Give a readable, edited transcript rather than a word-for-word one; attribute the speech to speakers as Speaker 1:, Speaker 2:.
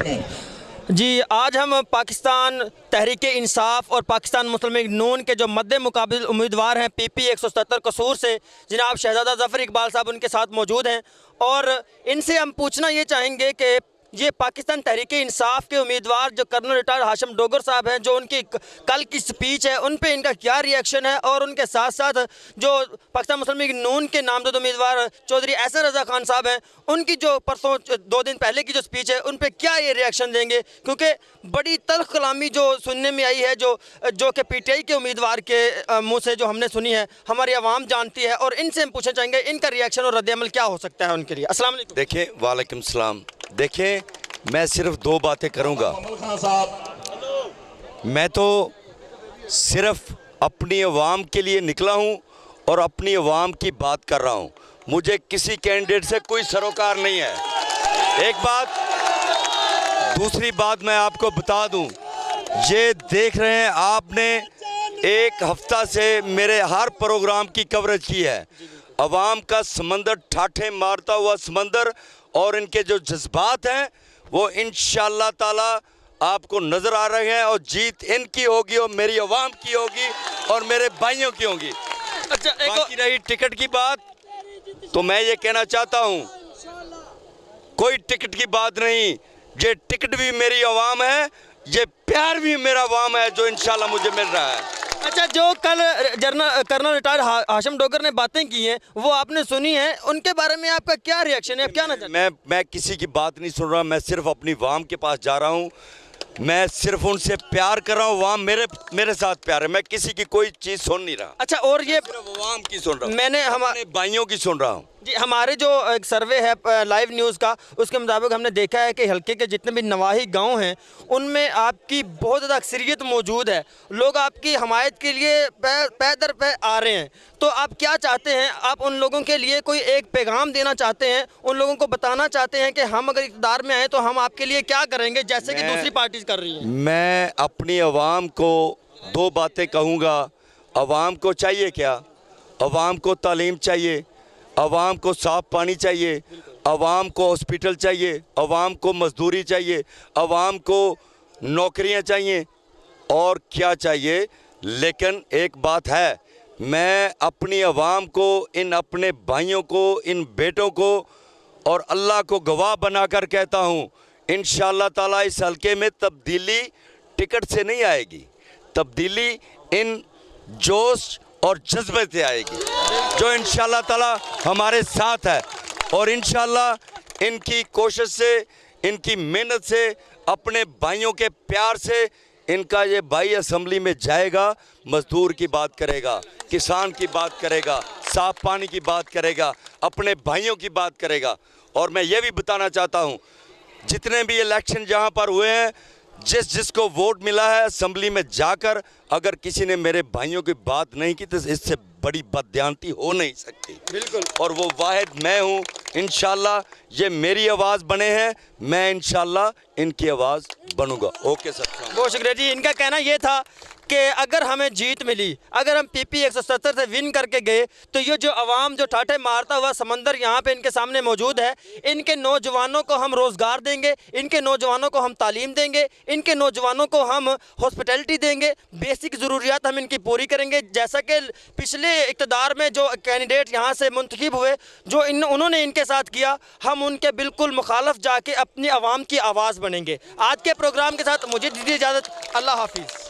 Speaker 1: जी, आज हम पाकिस्तान तहरीक इंसाफ और पाकिस्तान मुस्लिम लीग नून के जो मद्दे मुकाबिल उम्मीदवार हैं PP 177 कसूर से जनाब शहजादा ज़फ़र इकबाल साहब उनके साथ मौजूद हैं और इनसे हम पूछना ये चाहेंगे कि ये पाकिस्तान तहरीक इंसाफ के उम्मीदवार जो कर्नल रिटायर्ड हाशिम डोगर साहब हैं, जो उनकी कल की स्पीच है उन पे इनका क्या रिएक्शन है, और उनके साथ साथ जो पाकिस्तान मुस्लिम लीग नून के नामजद उम्मीदवार चौधरी एहसन रज़ा खान साहब हैं, उनकी जो परसों 2 दिन पहले की जो स्पीच है उन पे क्या ये रिएक्शन देंगे, क्योंकि बड़ी तल्ख कलामी जो सुनने में आई है जो कि PTI के उम्मीदवार के मुँह से जो हमने सुनी है, हमारी आवाम जानती है, और इनसे हम पूछना चाहेंगे इनका रिएक्शन और रद्द-ए-अमल क्या हो सकता है उनके लिए। अस्सलाम वालेकुम।
Speaker 2: देखिए, वालेकुम सलाम। देखें, मैं सिर्फ 2 बातें करूंगा। मैं तो सिर्फ अपनी अवाम के लिए निकला हूं और अपनी अवाम की बात कर रहा हूं। मुझे किसी कैंडिडेट से कोई सरोकार नहीं है। एक बात। दूसरी बात मैं आपको बता दूं, ये देख रहे हैं आपने 1 हफ्ता से मेरे हर प्रोग्राम की कवरेज की है। अवाम का समंदर, ठाठे मारता हुआ समंदर, और इनके जो जज्बात हैं वो इंशाअल्लाह ताला आपको नज़र आ रहे हैं, और जीत इनकी होगी और मेरी अवाम की होगी और मेरे भाइयों की होगी।
Speaker 1: अच्छा,
Speaker 2: बाकी रही टिकट की बात, तो मैं ये कहना चाहता हूँ कोई टिकट की बात नहीं। ये टिकट भी मेरी अवाम है, ये प्यार भी मेरा अवाम है जो इंशाअल्लाह मुझे मिल रहा है।
Speaker 1: अच्छा, जो कल कर्नल रिटायर्ड हाशिम डोगर ने बातें की हैं वो आपने सुनी है, उनके बारे में आपका क्या रिएक्शन है, आप क्या ना चाहते हैं?
Speaker 2: मैं किसी की बात नहीं सुन रहा, मैं सिर्फ अपनी अवाम के पास जा रहा हूँ। मैं सिर्फ उनसे प्यार कर रहा हूँ, अवाम मेरे साथ प्यार है। मैं किसी की कोई चीज़ सुन नहीं रहा।
Speaker 1: अच्छा, और ये
Speaker 2: सिर्फ अवाम की सुन रहा हूँ,
Speaker 1: मैंने
Speaker 2: हमारे भाइयों की सुन रहा हूँ।
Speaker 1: जी, हमारे जो एक सर्वे है लाइव न्यूज़ का, उसके मुताबिक हमने देखा है कि हल्के के जितने भी नवाही गांव हैं उनमें आपकी बहुत ज़्यादा अक्सरियत मौजूद है। लोग आपकी हमायत के लिए पै दर पै आ रहे हैं। तो आप क्या चाहते हैं? आप उन लोगों के लिए कोई एक पैगाम देना चाहते हैं? उन लोगों को बताना चाहते हैं कि हम अगर इक़्तिदार में आए तो हम आपके लिए क्या करेंगे, जैसे कि दूसरी पार्टीज कर रही हैं? मैं
Speaker 2: अपनी अवाम को 2 बातें कहूँगा। अवाम को चाहिए क्या? अवाम को तालीम चाहिए, अवाम को साफ़ पानी चाहिए, अवाम को हॉस्पिटल चाहिए, अवाम को मजदूरी चाहिए, अवाम को नौकरियां चाहिए, और क्या चाहिए। लेकिन एक बात है, मैं अपनी अवाम को, इन अपने भाइयों को, इन बेटों को और अल्लाह को गवाह बनाकर कहता हूँ, इंशाअल्लाह ताला इस हल्के में तब्दीली टिकट से नहीं आएगी। तब्दीली इन जोश और जज्बे से आएगी जो इंशाअल्लाह ताला हमारे साथ है, और इंशाअल्लाह इनकी कोशिश से, इनकी मेहनत से, अपने भाइयों के प्यार से इनका ये भाई असेंबली में जाएगा, मजदूर की बात करेगा, किसान की बात करेगा, साफ पानी की बात करेगा, अपने भाइयों की बात करेगा। और मैं ये भी बताना चाहता हूँ, जितने भी इलेक्शन जहाँ पर हुए हैं, जिसको वोट मिला है असेंबली में जाकर, अगर किसी ने मेरे भाइयों की बात नहीं की तो इससे बड़ी बददियानती हो नहीं सकती। बिल्कुल। और वो वाहिद मैं हूँ। इंशाल्लाह ये मेरी आवाज़ बने हैं, मैं इंशाल्लाह इनकी आवाज़ बनूंगा। ओके सर,
Speaker 1: बहुत शुक्रिया जी। इनका कहना ये था कि अगर हमें जीत मिली, अगर हम PP 177 से विन करके गए, तो ये जो अवाम जो ठाठे मारता हुआ समंदर यहाँ पे इनके सामने मौजूद है, इनके नौजवानों को हम रोज़गार देंगे, इनके नौजवानों को हम तालीम देंगे, इनके नौजवानों को हम हॉस्पिटैलिटी देंगे, बेसिक ज़रूरियात हम इनकी पूरी करेंगे। जैसा कि पिछले इक़्तिदार में जो कैंडिडेट यहाँ से मुंतखब हुए, जो उन्होंने इनके साथ किया, हम उनके बिल्कुल मुखालफ जाके अपनी आवाम की आवाज़ बनेंगे। आज के प्रोग्राम के साथ मुझे दीजिए इजाज़त। अल्लाह हाफिज़।